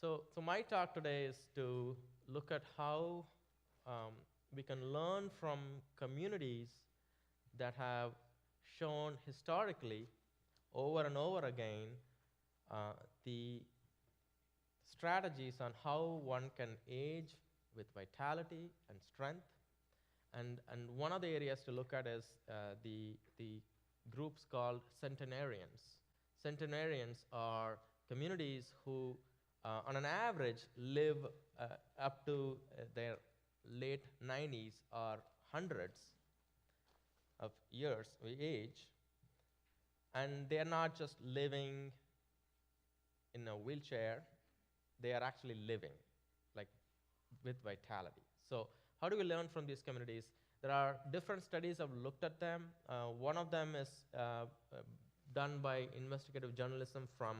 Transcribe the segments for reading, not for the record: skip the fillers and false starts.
So my talk today is to look at how um, we can learn from communities that have shown historically over and over again uh, the strategies on how one can age with vitality and strength. And one of the areas to look at is the groups called centenarians. Centenarians are communities who, on an average, live up to their late 90s or hundreds of years of age, and they are not just living in a wheelchair, they are actually living, like with vitality. So how do we learn from these communities? There are different studies I've looked at them. One of them is done by investigative journalism from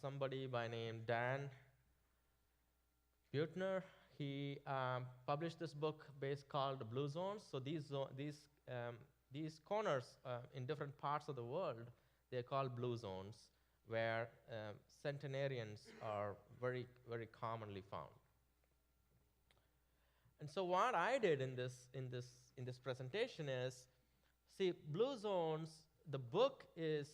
somebody by name Dan Buettner. He published this book based called Blue Zones. So these corners in different parts of the world, they're called blue zones, where centenarians are very, very commonly found. And so what I did in this presentation is, see, blue zones. The book is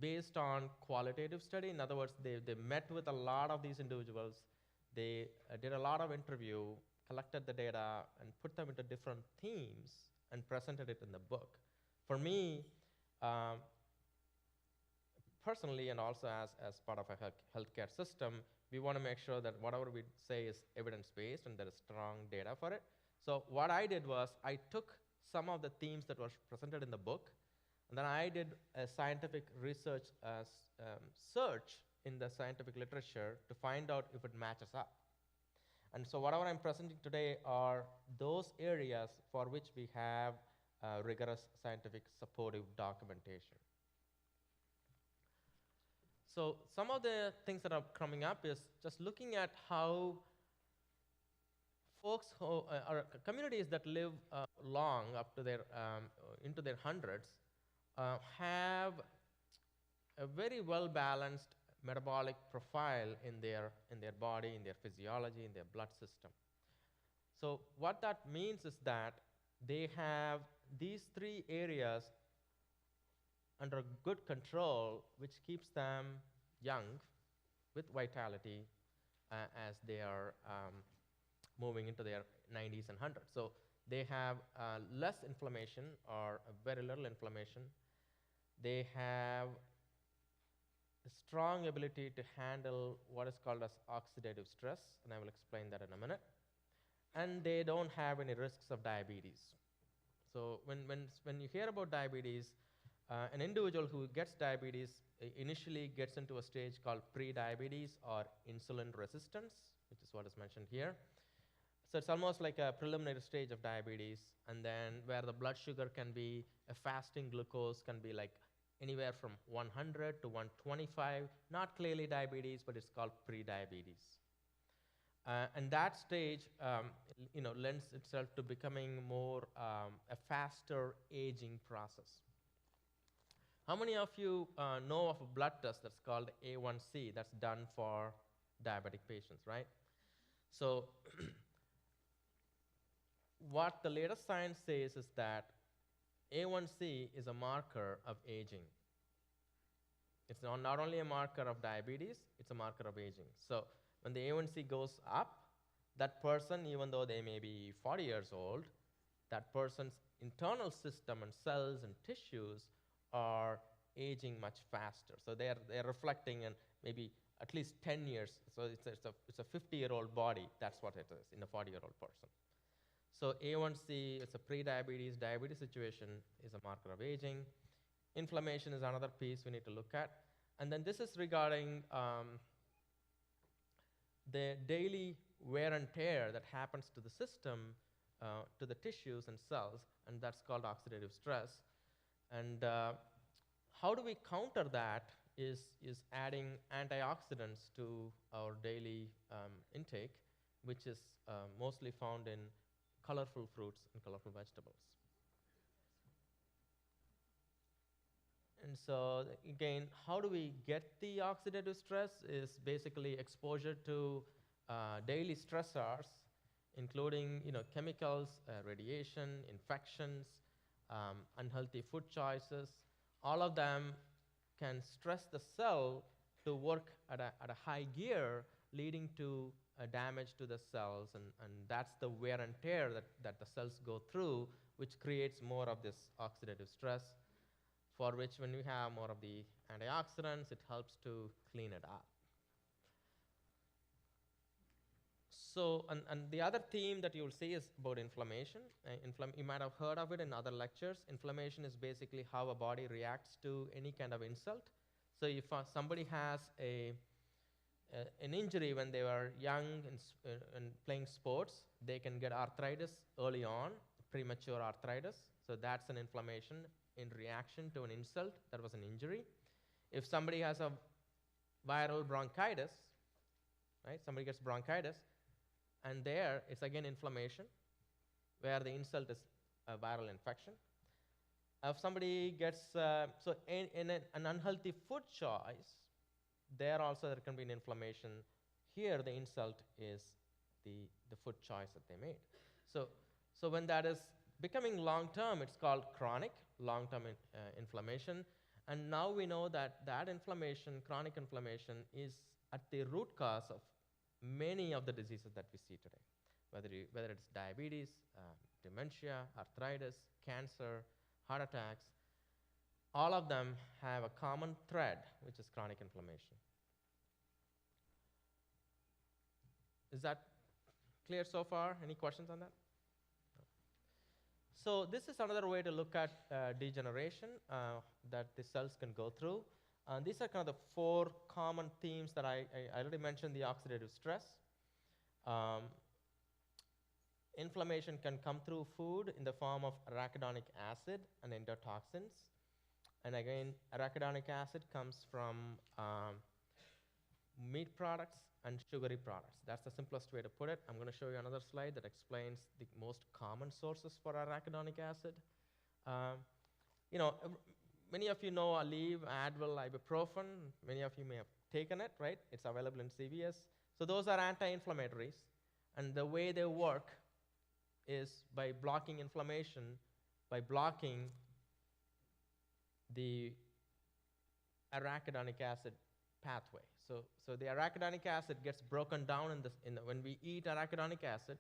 based on qualitative study. In other words, they met with a lot of these individuals. They did a lot of interview, collected the data, and put them into different themes and presented it in the book. For me, personally, and also as part of a healthcare system, we want to make sure that whatever we say is evidence-based and there is strong data for it. So what I did was I took some of the themes that were presented in the book, and then I did a scientific research search in the scientific literature to find out if it matches up. And so whatever I'm presenting today are those areas for which we have rigorous scientific supportive documentation. So some of the things that are coming up is just looking at how folks who are communities that live long up to their into their hundreds have a very well balanced metabolic profile in their body, in their physiology, in their blood system. So what that means is that they have these three areas under good control, which keeps them young with vitality as they are moving into their 90s and 100s. So they have less inflammation or very little inflammation. They have a strong ability to handle what is called as oxidative stress, and I will explain that in a minute. And they don't have any risks of diabetes. So when you hear about diabetes, an individual who gets diabetes initially gets into a stage called pre-diabetes or insulin resistance, which is what is mentioned here. So it's almost like a preliminary stage of diabetes, and then where the blood sugar can be, a fasting glucose can be like anywhere from 100 to 125, not clearly diabetes, but it's called pre-diabetes. And that stage lends itself to becoming more a faster aging process. How many of you know of a blood test that's called A1C that's done for diabetic patients, right? So what the latest science says is that A1C is a marker of aging. It's not only a marker of diabetes, it's a marker of aging. So when the A1C goes up, that person, even though they may be 40 years old, that person's internal system and cells and tissues are aging much faster. So they're reflecting in maybe at least 10 years. So it's a 50-year-old body. That's what it is in a 40-year-old person. So A1C is a pre-diabetes, diabetes situation is a marker of aging. Inflammation is another piece we need to look at. And then this is regarding the daily wear and tear that happens to the system, to the tissues and cells, and that's called oxidative stress. And how do we counter that is adding antioxidants to our daily intake, which is mostly found in colorful fruits and colorful vegetables. And so again, how do we get the oxidative stress is basically exposure to daily stressors, including chemicals, radiation, infections, unhealthy food choices. All of them can stress the cell to work at a high gear, leading to damage to the cells, and that's the wear and tear that the cells go through, which creates more of this oxidative stress, for which when we have more of the antioxidants, it helps to clean it up. So, and the other theme that you'll see is about inflammation. You might have heard of it in other lectures. Inflammation is basically how a body reacts to any kind of insult. So if somebody has an injury when they were young and playing sports, they can get arthritis early on, premature arthritis. So that's an inflammation in reaction to an insult that was an injury. If somebody has a viral bronchitis, right? Somebody gets bronchitis, and there it's again inflammation, where the insult is a viral infection. If somebody gets, so in an unhealthy food choice, there also there can be an inflammation. Here the insult is the food choice that they made. So when that is becoming long-term, it's called chronic, long-term inflammation. And now we know that inflammation, chronic inflammation, is at the root cause of many of the diseases that we see today, whether it's diabetes, dementia, arthritis, cancer, heart attacks. All of them have a common thread, which is chronic inflammation. Is that clear so far? Any questions on that? No. So this is another way to look at degeneration that the cells can go through. These are kind of the 4 common themes that I already mentioned. The oxidative stress. Inflammation can come through food in the form of arachidonic acid and endotoxins. And again, arachidonic acid comes from meat products and sugary products. That's the simplest way to put it. I'm going to show you another slide that explains the most common sources for arachidonic acid. Many of you know Aleve, Advil, ibuprofen. Many of you may have taken it, right? It's available in CVS. So those are anti-inflammatories. And the way they work is by blocking inflammation, by blocking the arachidonic acid pathway. So the arachidonic acid gets broken down when we eat arachidonic acid,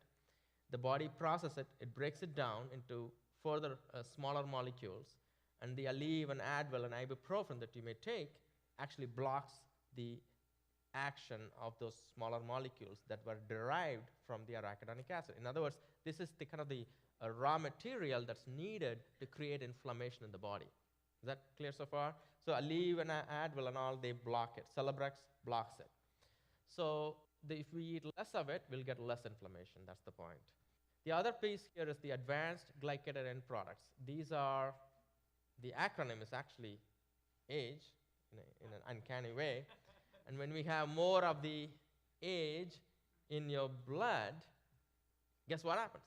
the body processes it, it breaks it down into further smaller molecules, and the Aleve and Advil and ibuprofen that you may take actually blocks the action of those smaller molecules that were derived from the arachidonic acid. In other words, this is the kind of the raw material that's needed to create inflammation in the body. Is that clear so far? So Aleve and Advil and all, they block it. Celebrex blocks it. So if we eat less of it, we'll get less inflammation. That's the point. The other piece here is the advanced glycated end products. These are, the acronym is actually AGE in an uncanny way. And when we have more of the AGE in your blood, guess what happens?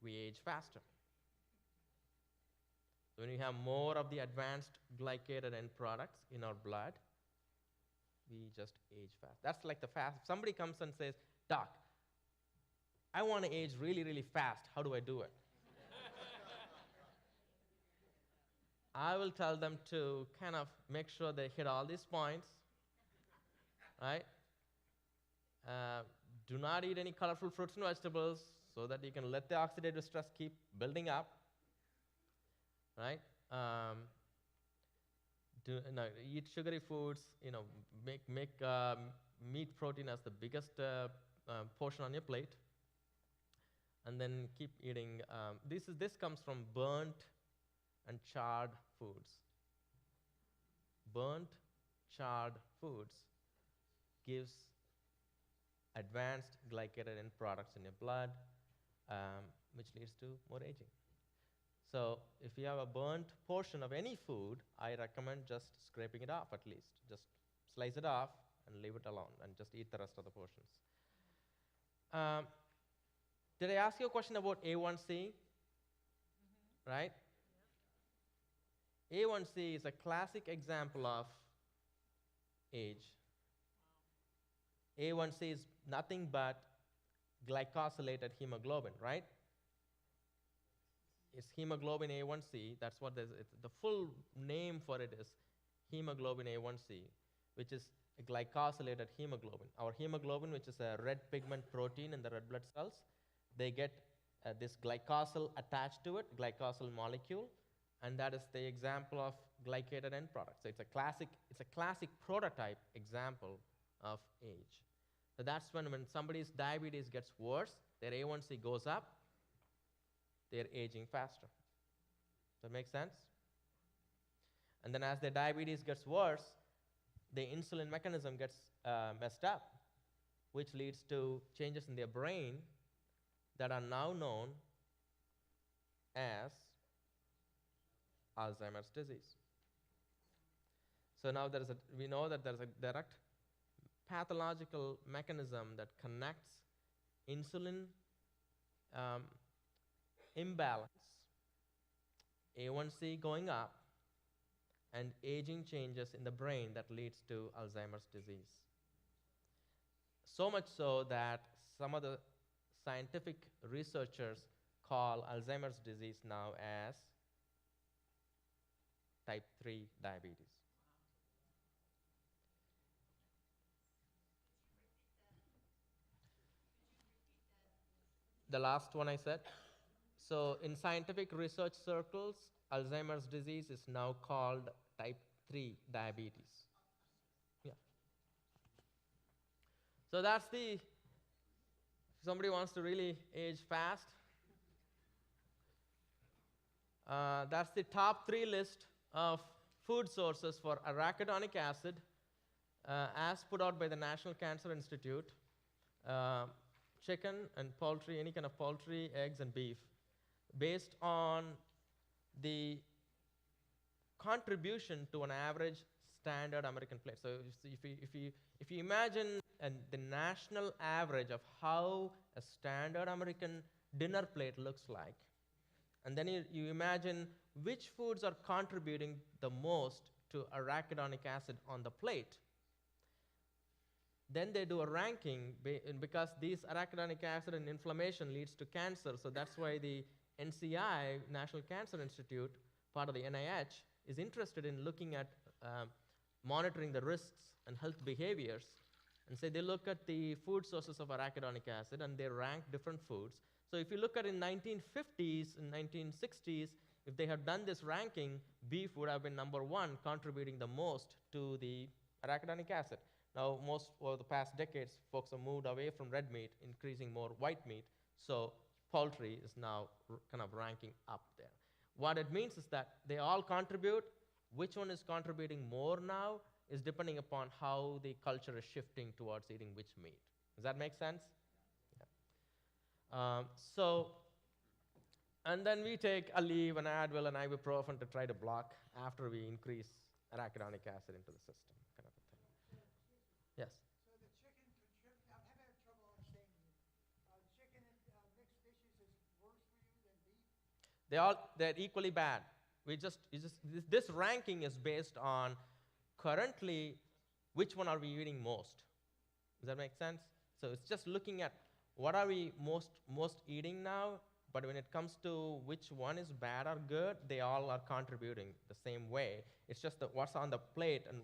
We age faster. When we have more of the advanced glycated end products in our blood, we just age fast. That's like the fast. If somebody comes and says, Doc, I want to age really, really fast. How do I do it? I will tell them to kind of make sure they hit all these points, right? Do not eat any colorful fruits and vegetables so that you can let the oxidative stress keep building up, right? Eat sugary foods, make meat protein as the biggest portion on your plate, and then keep eating. This comes from burnt and charred foods. Burnt, charred foods gives advanced glycated end products in your blood, which leads to more aging. So if you have a burnt portion of any food, I recommend just scraping it off at least. Just slice it off and leave it alone and just eat the rest of the portions. Did I ask you a question about A1C? Right? A1C is a classic example of age. A1C is nothing but glycosylated hemoglobin, right? It's hemoglobin A1C. That's what the full name for it is hemoglobin A1C, which is a glycosylated hemoglobin. Our hemoglobin, which is a red pigment protein in the red blood cells, they get this glycosyl attached to it, glycosyl molecule, and that is the example of glycated end product. So it's a classic prototype example of age. So that's when somebody's diabetes gets worse, their A1C goes up, they're aging faster. Does that make sense? And then as their diabetes gets worse, the insulin mechanism gets messed up, which leads to changes in their brain that are now known as Alzheimer's disease. So now we know that there's a direct pathological mechanism that connects insulin imbalance, A1C going up, and aging changes in the brain that leads to Alzheimer's disease. So much so that some of the scientific researchers call Alzheimer's disease now as type 3 diabetes. The last one I said. So in scientific research circles, Alzheimer's disease is now called type 3 diabetes. Yeah. So that's if somebody wants to really age fast, that's the top 3 list of food sources for arachidonic acid as put out by the National Cancer Institute. Chicken and poultry, any kind of poultry, eggs, and beef, based on the contribution to an average standard American plate. So if you imagine the national average of how a standard American dinner plate looks like, and then you imagine which foods are contributing the most to arachidonic acid on the plate, then they do a ranking because these arachidonic acid and inflammation leads to cancer. So that's why the NCI, National Cancer Institute, part of the NIH, is interested in looking at monitoring the risks and health behaviors. And say they look at the food sources of arachidonic acid and they rank different foods. So if you look at in 1950s and 1960s, if they had done this ranking, beef would have been number 1, contributing the most to the arachidonic acid. Now, most over the past decades, folks have moved away from red meat, increasing more white meat. So poultry is now kind of ranking up there. What it means is that they all contribute. Which one is contributing more now is depending upon how the culture is shifting towards eating which meat. Does that make sense? Yeah. And then we take Aleve and Advil and ibuprofen to try to block after we increase arachidonic acid into the system. Kind of a thing. Yes? So the chicken I'm having trouble understanding you. Chicken and mixed dishes is worse for you than beef? They're equally bad. This ranking is based on currently which one are we eating most. Does that make sense? So it's just looking at what are we most eating now, but when it comes to which one is bad or good, they all are contributing the same way. It's just that what's on the plate and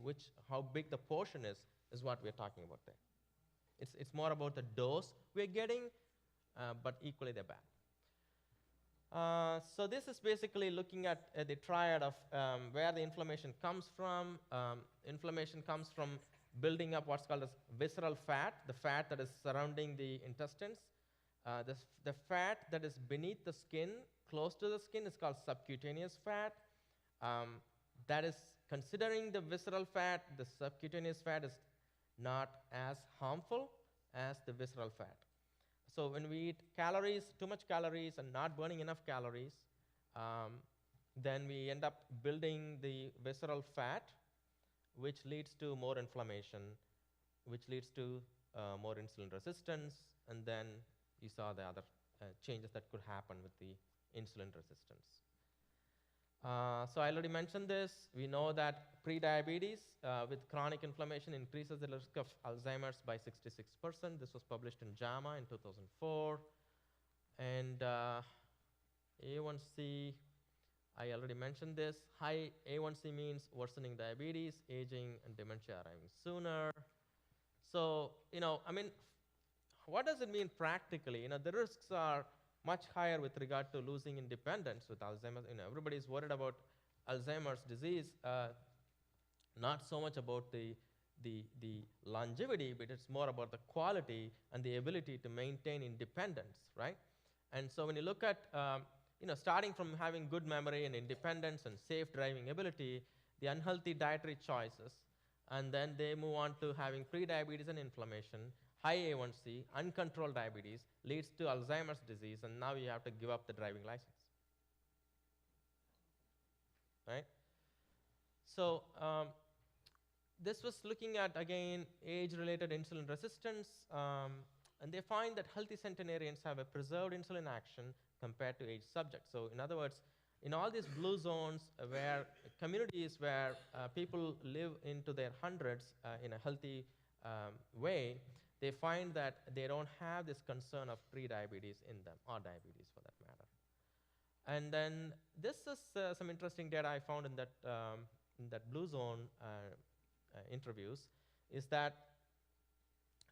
how big the portion is what we're talking about there. It's more about the dose we're getting, but equally they're bad. So this is basically looking at the triad of where the inflammation comes from. Inflammation comes from building up what's called as visceral fat, the fat that is surrounding the intestines. The fat that is beneath the skin, close to the skin, is called subcutaneous fat. That is, considering the visceral fat, the subcutaneous fat is not as harmful as the visceral fat. So when we eat too much calories and not burning enough calories, then we end up building the visceral fat, which leads to more inflammation, which leads to more insulin resistance, and then you saw the other changes that could happen with the insulin resistance. So I already mentioned this. We know that pre-diabetes with chronic inflammation increases the risk of Alzheimer's by 66%. This was published in JAMA in 2004. And A1C, I already mentioned this. High A1C means worsening diabetes, aging, and dementia arriving sooner. So, I mean, what does it mean practically? The risks are much higher with regard to losing independence with Alzheimer's. Everybody's worried about Alzheimer's disease, not so much about the longevity, but it's more about the quality and the ability to maintain independence, right? And so when you look at, starting from having good memory and independence and safe driving ability, the unhealthy dietary choices, and then they move on to having prediabetes and inflammation, high A1C, uncontrolled diabetes, leads to Alzheimer's disease, and now you have to give up the driving license, right? So this was looking at, again, age-related insulin resistance, and they find that healthy centenarians have a preserved insulin action compared to aged subjects. So in other words, in all these blue zones where communities where people live into their hundreds in a healthy way, they find that they don't have this concern of prediabetes in them, or diabetes for that matter. And then this is some interesting data I found in that blue zone interviews, is that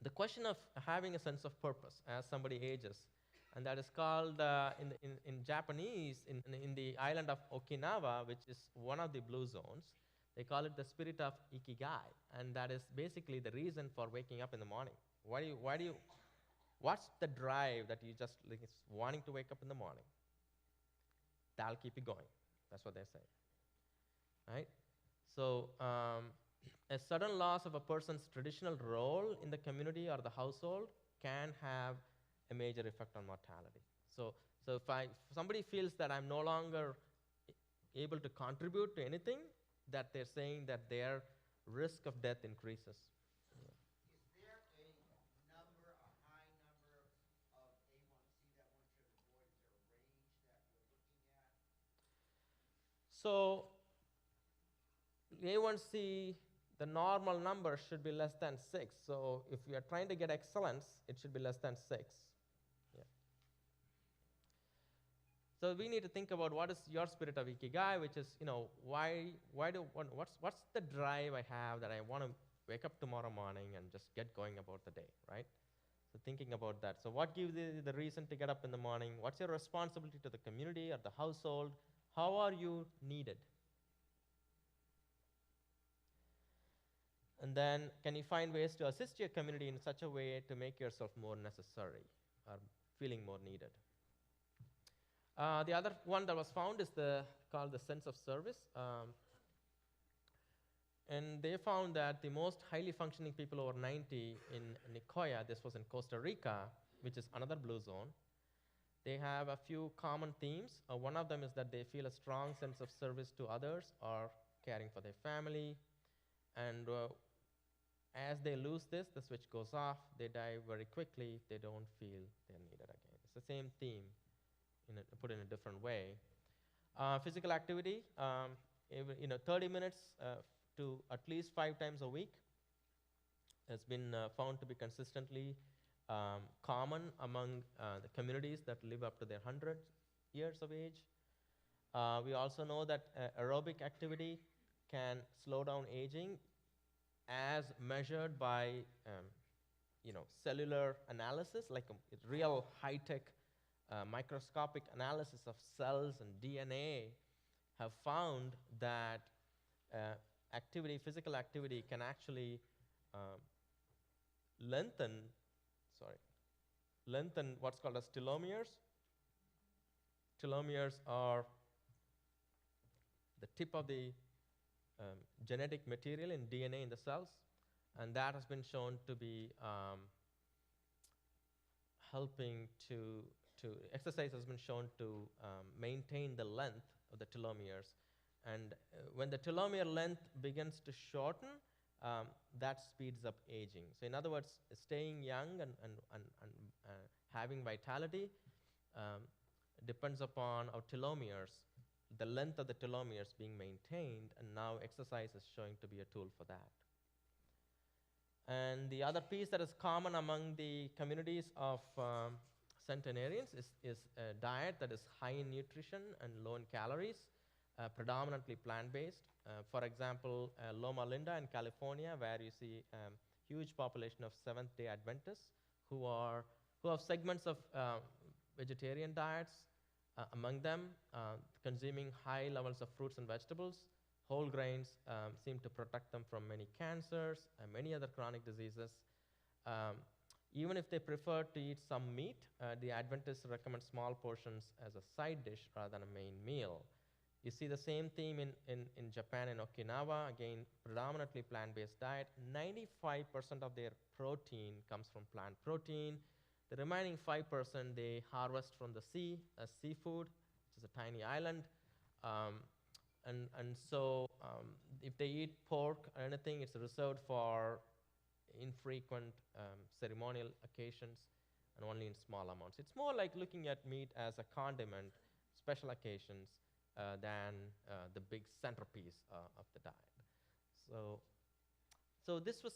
the question of having a sense of purpose as somebody ages, and that is called in Japanese, in the island of Okinawa, which is one of the blue zones, they call it the spirit of ikigai, and that is basically the reason for waking up in the morning. What's the drive that you just like, is wanting to wake up in the morning? That'll keep you going. That's what they say, right? So a sudden loss of a person's traditional role in the community or the household can have a major effect on mortality. So if somebody feels that I'm no longer able to contribute to anything, that they're saying that their risk of death increases. Is there a number, a high number of A1C that one should avoid? Is there a range that we're looking at? So A1C, the normal number should be less than 6. So if we are trying to get excellence, it should be less than 6. Yeah. So we need to think about what is your spirit of ikigai, which is, what's the drive I have that I want to wake up tomorrow morning and just get going about the day, right? So thinking about that. So what gives you the reason to get up in the morning? What's your responsibility to the community or the household? How are you needed? And then, can you find ways to assist your community in such a way to make yourself more necessary or feeling more needed? The other one that was found is called the sense of service. And they found that the most highly functioning people over 90 in Nicoya, this was in Costa Rica, which is another blue zone, they have a few common themes. One of them is that they feel a strong sense of service to others or caring for their family. And as they lose this, the switch goes off, they die very quickly, they don't feel they're needed again. It's the same theme, put in a different way. Physical activity, 30 minutes to at least 5 times a week has been found to be consistently common among the communities that live up to their 100 years of age. We also know that aerobic activity can slow down aging as measured by cellular analysis, like a real high-tech microscopic analysis of cells and DNA have found that physical activity can actually lengthen what's called as telomeres. Telomeres are the tip of the genetic material in DNA in the cells, and that has been shown to be helping to exercise has been shown to maintain the length of the telomeres. And when the telomere length begins to shorten, that speeds up aging. So in other words, staying young and having vitality depends upon our telomeres the length of the telomeres being maintained, and now exercise is showing to be a tool for that. And the other piece that is common among the communities of centenarians is a diet that is high in nutrition and low in calories, predominantly plant-based. For example, Loma Linda in California, where you see huge population of Seventh-day Adventists who have segments of vegetarian diets, among them consuming high levels of fruits and vegetables. Whole grains seem to protect them from many cancers and many other chronic diseases. Even if they prefer to eat some meat, the Adventists recommend small portions as a side dish rather than a main meal. You see the same theme in Japan and Okinawa, again, predominantly plant-based diet. 95% of their protein comes from plant protein. The remaining 5% they harvest from the sea as seafood, which is a tiny island. And so if they eat pork or anything, it's reserved for infrequent ceremonial occasions and only in small amounts. It's more like looking at meat as a condiment, special occasions, than the big centerpiece of the diet. So this was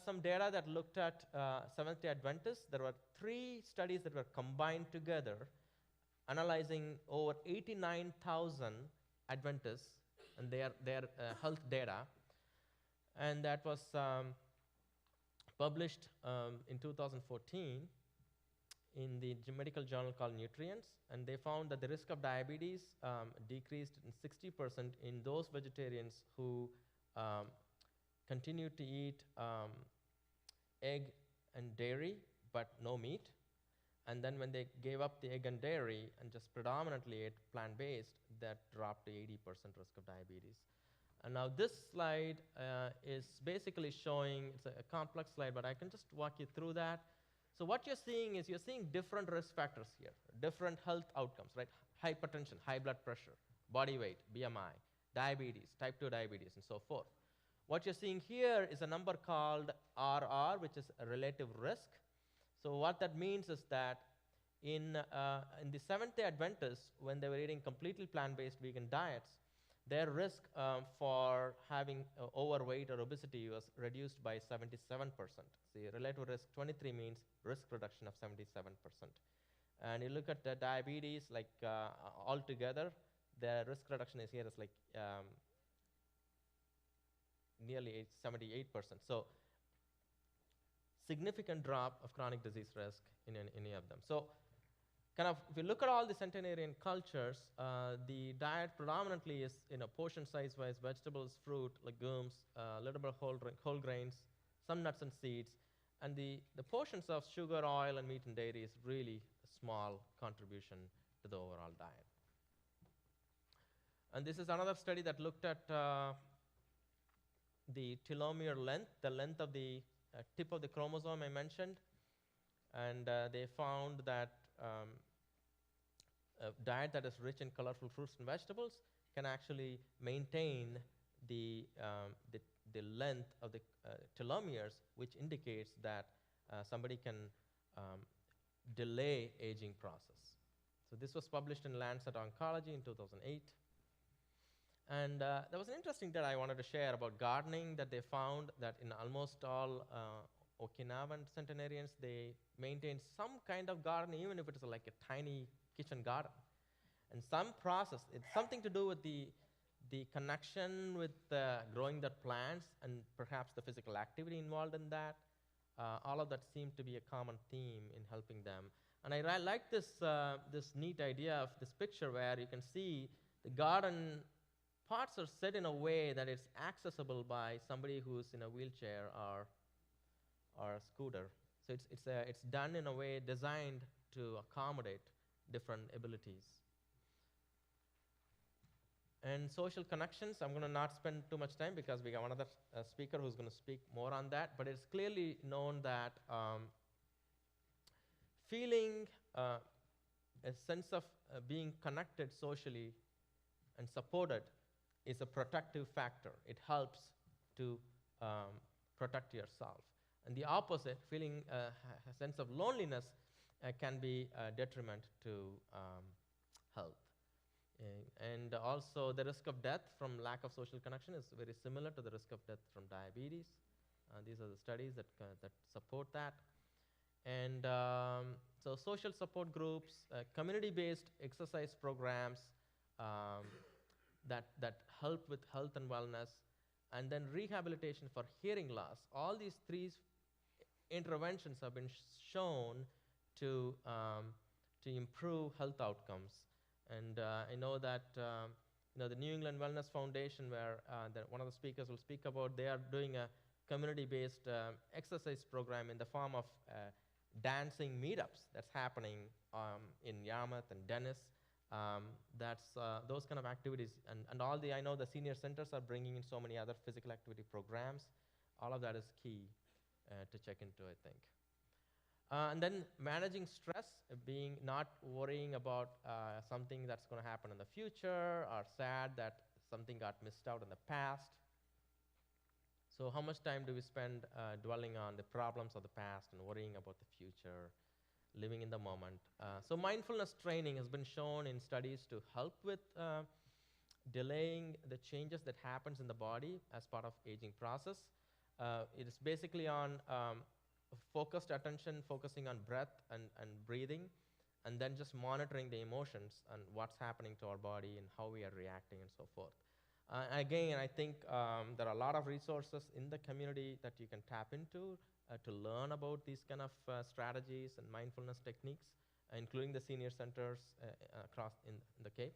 some data that looked at Seventh-day Adventists. There were 3 studies that were combined together, analyzing over 89,000 Adventists and their health data. And that was published in 2014 in the medical journal called Nutrients, and they found that the risk of diabetes decreased in 60% in those vegetarians who continued to eat egg and dairy, but no meat. And then when they gave up the egg and dairy and just predominantly ate plant-based, that dropped to 80% risk of diabetes. And now this slide is basically showing, it's a complex slide, but I can just walk you through that. So what you're seeing is you're seeing different risk factors here, different health outcomes, right? Hypertension, high blood pressure, body weight, BMI, diabetes, type 2 diabetes, and so forth. What you're seeing here is a number called RR, which is a relative risk. So what that means is that in the Seventh-day Adventists, when they were eating completely plant-based vegan diets, their risk for having overweight or obesity was reduced by 77%. See, relative risk 23 means risk reduction of 77%. And you look at the diabetes, like altogether, the risk reduction is here is like nearly 78%. So significant drop of chronic disease risk in any of them. So kind of, if you look at all the centenarian cultures, the diet predominantly is portion size-wise, vegetables, fruit, legumes, a little bit of whole grains, some nuts and seeds, and the portions of sugar, oil, and meat and dairy is really a small contribution to the overall diet. And this is another study that looked at the telomere length, the length of the tip of the chromosome I mentioned, and they found that a diet that is rich in colorful fruits and vegetables can actually maintain the length of the telomeres, which indicates that somebody can delay aging process. So this was published in Lancet Oncology in 2008. And there was an interesting data I wanted to share about gardening, that they found that in almost all Okinawan centenarians, they maintained some kind of garden, even if it is like a tiny kitchen garden. And some process, it's something to do with the connection with growing their plants and perhaps the physical activity involved in that. All of that seemed to be a common theme in helping them. And I like this neat idea of this picture where you can see the garden parts are set in a way that it's accessible by somebody who's in a wheelchair or a scooter. So it's done in a way designed to accommodate different abilities. And social connections, I'm going to not spend too much time because we got another speaker who's going to speak more on that, but it's clearly known that feeling a sense of being connected socially and supported is a protective factor. It helps to protect yourself. And the opposite, feeling a sense of loneliness, can be a detriment to health. And also the risk of death from lack of social connection is very similar to the risk of death from diabetes. These are the studies that support that. And so social support groups, community-based exercise programs um, that help with health and wellness, and then rehabilitation for hearing loss. All these three interventions have been shown to improve health outcomes. And I know that the New England Wellness Foundation, where one of the speakers will speak about, they are doing a community-based exercise program in the form of dancing meetups that's happening in Yarmouth and Dennis. That's those kind of activities, and I know the senior centers are bringing in so many other physical activity programs. All of that is key to check into, I think. And then managing stress, not worrying about something that's going to happen in the future, or sad that something got missed out in the past. So how much time do we spend dwelling on the problems of the past and worrying about the future, living in the moment? So mindfulness training has been shown in studies to help with delaying the changes that happens in the body as part of aging process. It is basically on focused attention, focusing on breath and breathing, and then just monitoring the emotions and what's happening to our body and how we are reacting and so forth. Again, I think there are a lot of resources in the community that you can tap into to learn about these kind of strategies and mindfulness techniques, including the senior centers across in the Cape.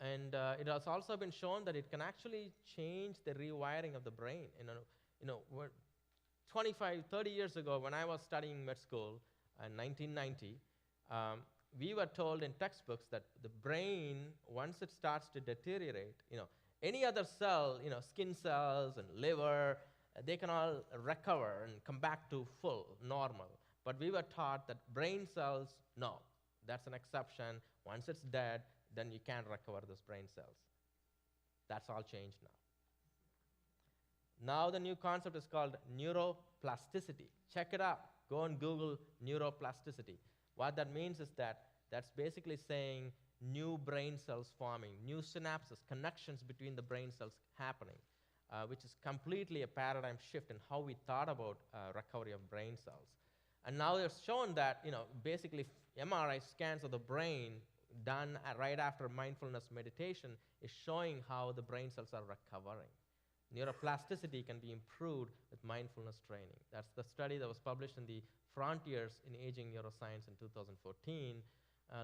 And it has also been shown that it can actually change the rewiring of the brain. 25, 30 years ago, when I was studying med school in 1990, we were told in textbooks that the brain, once it starts to deteriorate, any other cell, skin cells and liver, they can all recover and come back to full, normal. But we were taught that brain cells, no, that's an exception. Once it's dead, then you can't recover those brain cells. That's all changed now. Now the new concept is called neuroplasticity. Check it out. Go and Google neuroplasticity. What that means is that's basically saying new brain cells forming, new synapses, connections between the brain cells happening, which is completely a paradigm shift in how we thought about recovery of brain cells. And now they've shown that, basically MRI scans of the brain done right after mindfulness meditation is showing how the brain cells are recovering. Neuroplasticity can be improved with mindfulness training. That's the study that was published in the Frontiers in Aging Neuroscience in 2014,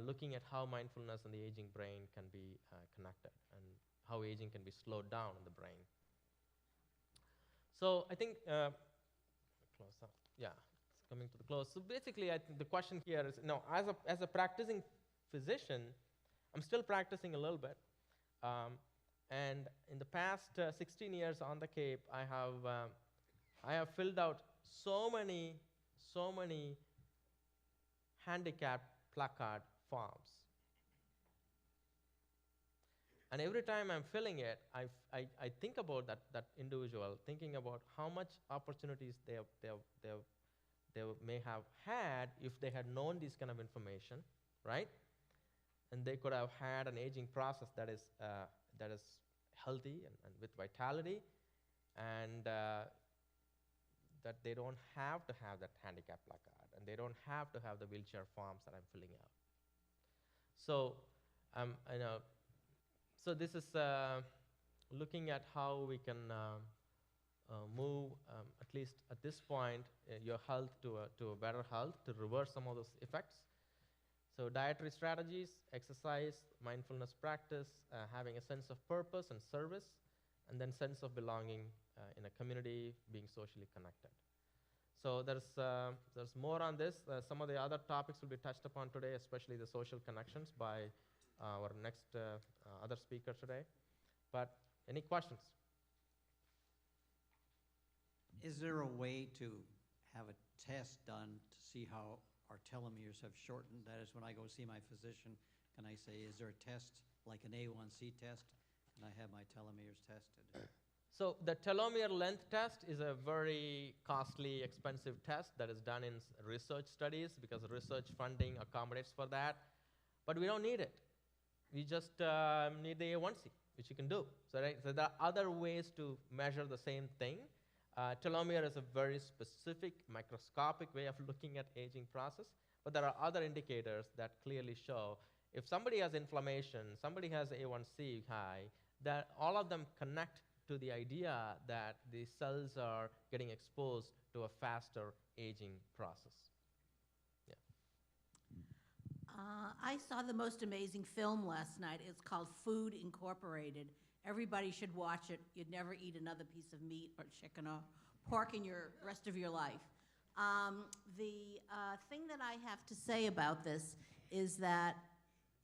looking at how mindfulness and the aging brain can be connected and how aging can be slowed down in the brain. So I think, close up. Yeah, it's coming to the close. So basically, I think the question here is, as a practicing physician, I'm still practicing a little bit. And in the past 16 years on the Cape, I have filled out so many handicap placard forms. And every time I'm filling it, I think about that individual, thinking about how much opportunities they may have had if they had known this kind of information, right? And they could have had an aging process that is healthy and with vitality, and that they don't have to have that handicap placard, and they don't have to have the wheelchair forms that I'm filling out. So, so this is looking at how we can move, at least at this point, your health to a better health, to reverse some of those effects. So dietary strategies, exercise, mindfulness practice, having a sense of purpose and service, and then sense of belonging in a community, being socially connected. So there's more on this. Some of the other topics will be touched upon today, especially the social connections by our next other speaker today. But any questions? Is there a way to have a test done to see how our telomeres have shortened? That is, when I go see my physician, can I say, is there a test like an A1C test? Can I have my telomeres tested? So the telomere length test is a very costly, expensive test that is done in research studies because research funding accommodates for that. But we don't need it. We just need the A1C, which you can do. So, right, so there are other ways to measure the same thing. Telomere is a very specific microscopic way of looking at aging process, but there are other indicators that clearly show if somebody has inflammation, somebody has A1C high, that all of them connect to the idea that the cells are getting exposed to a faster aging process. Yeah. I saw the most amazing film last night. It's called Food Incorporated. Everybody should watch it. You'd never eat another piece of meat or chicken or pork in your rest of your life. The thing that I have to say about this is that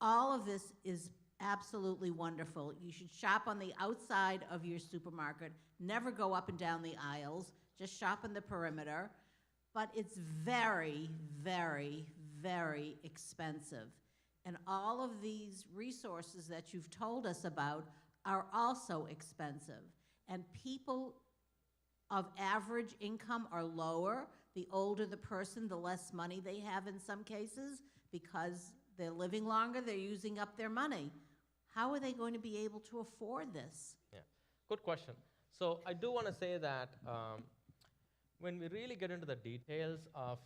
all of this is absolutely wonderful. You should shop on the outside of your supermarket, never go up and down the aisles, just shop in the perimeter. But it's very, very, very expensive. And all of these resources that you've told us about are also expensive. And people of average income are lower. The older the person, the less money they have in some cases, because they're living longer, they're using up their money. How are they going to be able to afford this? Yeah, good question. So I do want to say that when we really get into the details of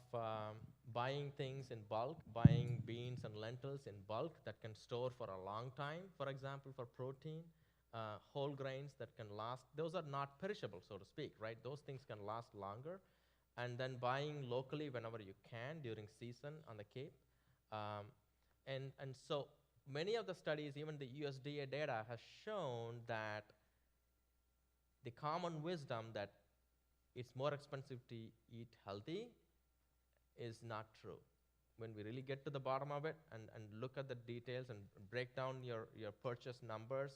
buying things in bulk, buying beans and lentils in bulk that can store for a long time, for example, for protein, whole grains that can last, those are not perishable, so to speak, right? Those things can last longer. And then buying locally whenever you can during season on the Cape. And so many of the studies, even the USDA data, has shown that the common wisdom that it's more expensive to eat healthy is not true. When we really get to the bottom of it and look at the details and break down your purchase numbers,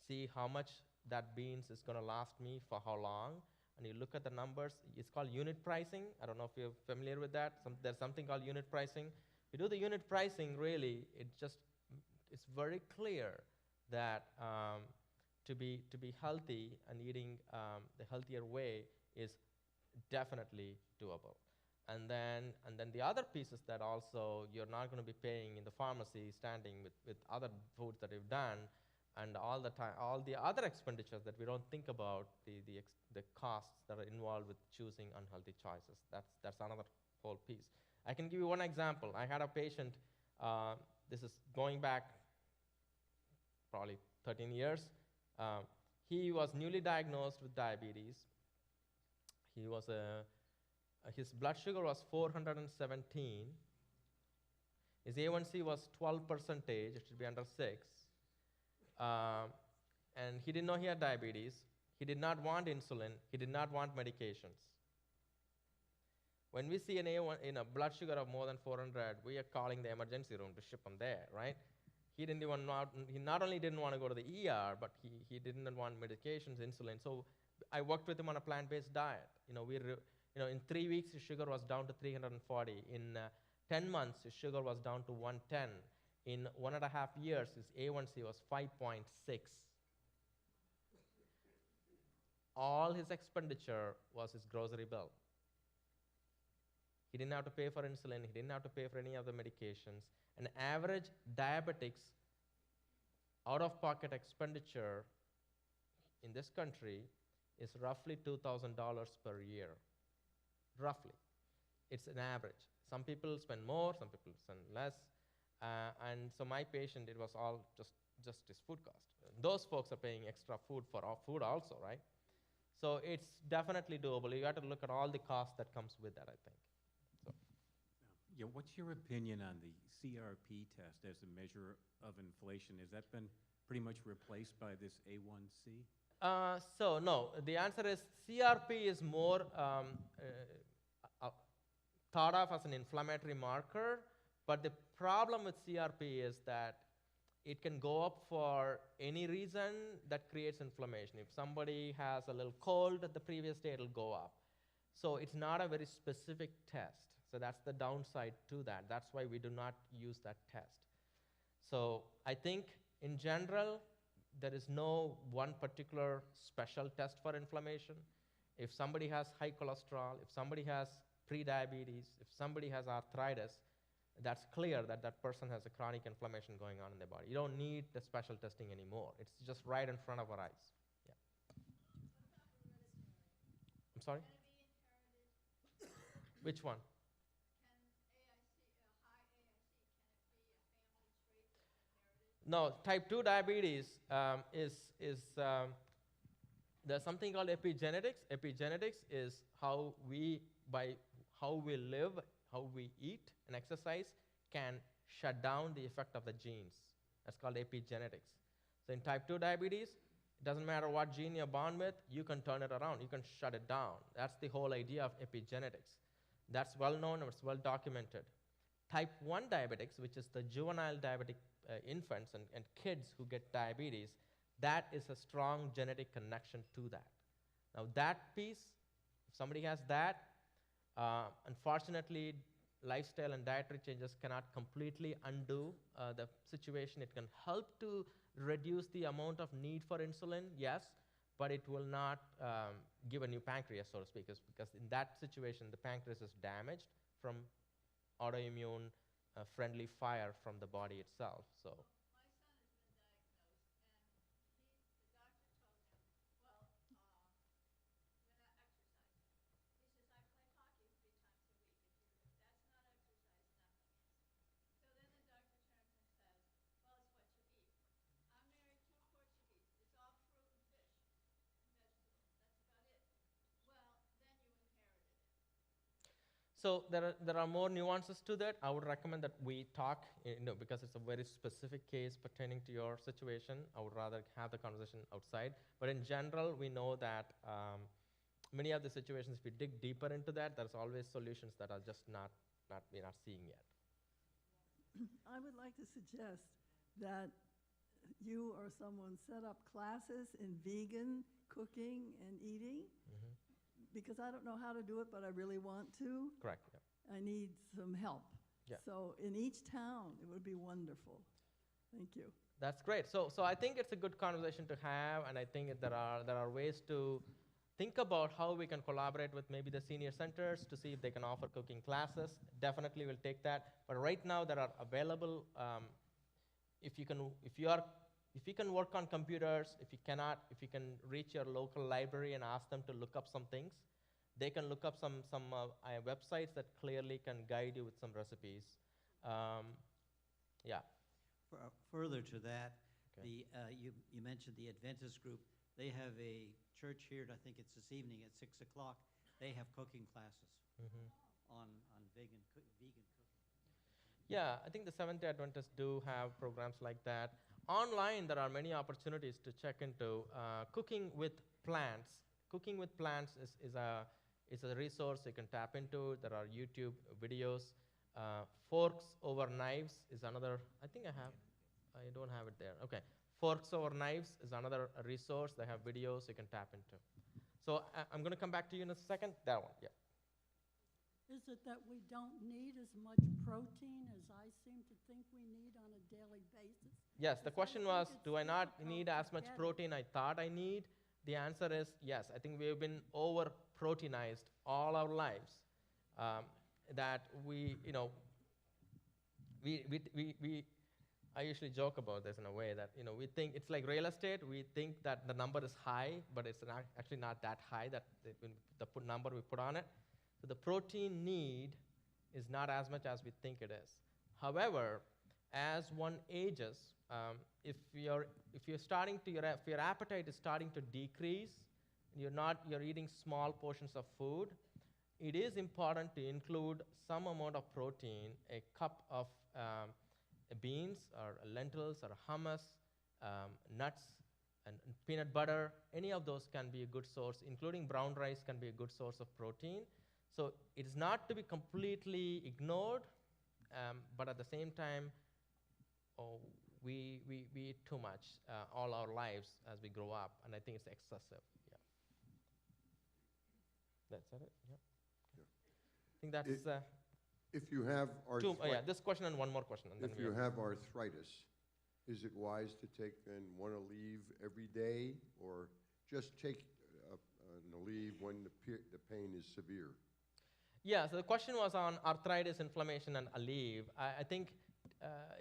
see how much that beans is going to last me for how long, and you look at the numbers, it's called unit pricing. I don't know if you're familiar with that. There's something called unit pricing. If you do the unit pricing, really, it's very clear that to be healthy and eating the healthier way is definitely doable. And then the other piece is that also you're not going to be paying in the pharmacy standing with other foods that you've done, and all the other expenditures that we don't think about, the costs that are involved with choosing unhealthy choices. That's another whole piece. I can give you one example. I had a patient, this is going back probably 13 years. He was newly diagnosed with diabetes. He was his blood sugar was 417. His A1C was 12%, it should be under 6. And he didn't know he had diabetes. He did not want insulin. He did not want medications. When we see an A1 in a blood sugar of more than 400, we are calling the emergency room to ship him there, right? He not only didn't want to go to the ER, but he didn't want medications, insulin. So I worked with him on a plant-based diet. In 3 weeks, his sugar was down to 340. In 10 months, his sugar was down to 110. In 1.5 years, his A1C was 5.6. All his expenditure was his grocery bill. He didn't have to pay for insulin. He didn't have to pay for any other medications. An average diabetic's out-of-pocket expenditure in this country is roughly $2,000 per year. Roughly. It's an average. Some people spend more, some people spend less. And so my patient, it was all just his food cost. Those folks are paying extra food for our food also, right? So it's definitely doable. You have to look at all the costs that comes with that, I think. So. Yeah, what's your opinion on the CRP test as a measure of inflation? Has that been pretty much replaced by this A1C? So no, the answer is CRP is more thought of as an inflammatory marker, but the problem with CRP is that it can go up for any reason that creates inflammation. If somebody has a little cold the previous day, it'll go up. So it's not a very specific test. So that's the downside to that. That's why we do not use that test. So I think in general, there is no one particular special test for inflammation. If somebody has high cholesterol, if somebody has prediabetes, if somebody has arthritis, that's clear that that person has a chronic inflammation going on in their body. You don't need the special testing anymore. It's just right in front of our eyes. Yeah. I'm sorry? Which one? No, type 2 diabetes there's something called epigenetics. Epigenetics is how we, by how we live, how we eat and exercise, can shut down the effect of the genes. That's called epigenetics. So in type 2 diabetes, it doesn't matter what gene you're born with, you can turn it around, you can shut it down. That's the whole idea of epigenetics. That's well known and it's well documented. Type 1 diabetics, which is the juvenile diabetic infants and kids who get diabetes, that is a strong genetic connection to that. Now that piece, if somebody has that, unfortunately, lifestyle and dietary changes cannot completely undo the situation. It can help to reduce the amount of need for insulin, yes, but it will not give a new pancreas, so to speak, because in that situation, the pancreas is damaged from autoimmune friendly fire from the body itself. So. So there are more nuances to that. I would recommend that we talk, because it's a very specific case pertaining to your situation. I would rather have the conversation outside. But in general, we know that many of the situations, if we dig deeper into that, there's always solutions that are just we're not seeing yet. I would like to suggest that you or someone set up classes in vegan cooking and eating, because I don't know how to do it, but I really want to. Correct, yeah. I need some help. Yeah. So in each town, it would be wonderful. Thank you. That's great. So I think it's a good conversation to have, and I think there are ways to think about how we can collaborate with maybe the senior centers to see if they can offer cooking classes. Definitely we'll take that. But right now there are available, if you can work on computers, if you can reach your local library and ask them to look up some things, they can look up some websites that clearly can guide you with some recipes. Yeah. Further to that, Okay. you mentioned the Adventist group. They have a church here, I think it's this evening at 6 o'clock. They have cooking classes on vegan cooking. Yeah, I think the Seventh-day Adventists do have programs like that. Online, there are many opportunities to check into cooking with plants. Cooking with plants is a resource you can tap into. There are YouTube videos. Forks over knives is another. I think I don't have it there. Okay. Forks over knives is another resource. They have videos you can tap into. So I'm going to come back to you in a second. That one, yeah. Is it that we don't need as much protein as I seem to think we need on a daily basis? Yes, the question was, do I not need as much get it. protein I thought I need? The answer is yes. I think we've been over-proteinized all our lives. That I usually joke about this in a way that, we think it's like real estate. We think that the number is high, but it's actually not that high, that the number we put on it. So the protein need is not as much as we think it is. However, as one ages, if your appetite is starting to decrease, you're eating small portions of food, it is important to include some amount of protein, a cup of beans or lentils or hummus, nuts, and peanut butter. Any of those can be a good source, including brown rice can be a good source of protein. So it is not to be completely ignored, but at the same time, we eat too much all our lives as we grow up, and I think it's excessive. Yeah. That's it? Yeah. I think that's If you have this question and one more question. And if you have arthritis, is it wise to take then one Aleve every day, or just take an Aleve when the pain is severe? Yeah, so the question was on arthritis, inflammation, and Aleve. I think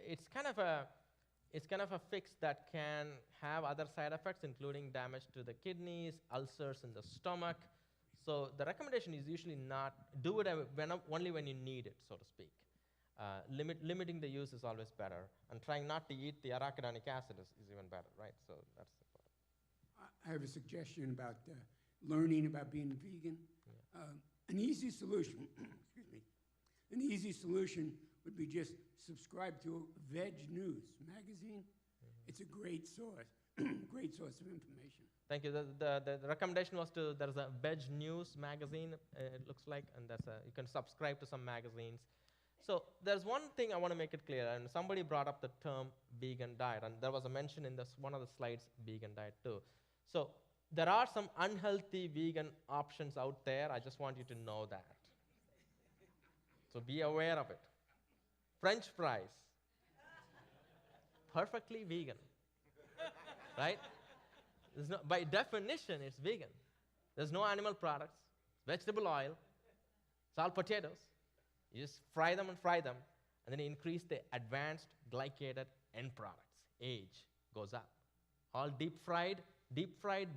it's kind of a fix that can have other side effects, including damage to the kidneys, ulcers in the stomach. So the recommendation is usually not do it only when you need it, so to speak. Limiting the use is always better, and trying not to eat the arachidonic acid is even better, right? So that's the part. I have a suggestion about learning about being vegan. An easy solution, excuse me, an easy solution would be just subscribe to Veg News magazine. It's a great source, great source of information. Thank you. The recommendation was there's a Veg News magazine, it looks like, and you can subscribe to some magazines. So there's one thing I want to make it clear, and somebody brought up the term vegan diet, and there was a mention in one of the slides, vegan diet too. So there are some unhealthy vegan options out there. I just want you to know that. So be aware of it. French fries, perfectly vegan, right? By definition, it's vegan. There's no animal products, vegetable oil, it's all potatoes. You just fry them, and then you increase the advanced glycated end products. Age goes up. All deep fried,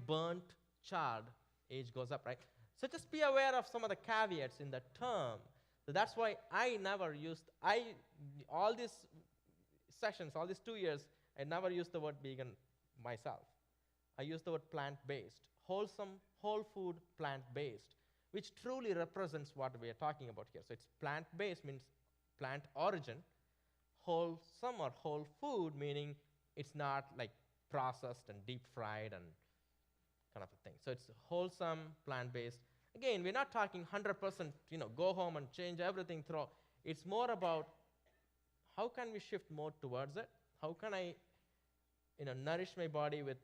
burnt, charred, age goes up, right? So just be aware of some of the caveats in the term. So that's why I never used, all these sessions, all these 2 years, I never used the word vegan myself. I used the word plant-based, wholesome, whole food, plant-based, which truly represents what we are talking about here. So it's plant-based means plant origin, wholesome or whole food meaning it's not like processed and deep fried and kind of a thing. So it's wholesome, plant-based. Again, we're not talking 100%, go home and change everything through. It's more about how can we shift more towards it? How can I nourish my body with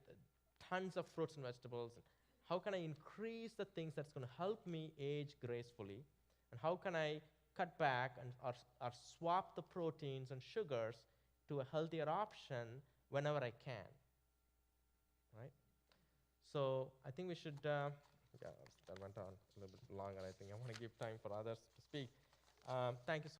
tons of fruits and vegetables? How can I increase the things that's going to help me age gracefully? And how can I cut back or swap the proteins and sugars to a healthier option whenever I can, right? So I think we should, that went on a little bit longer. I think I want to give time for others to speak. Thank you so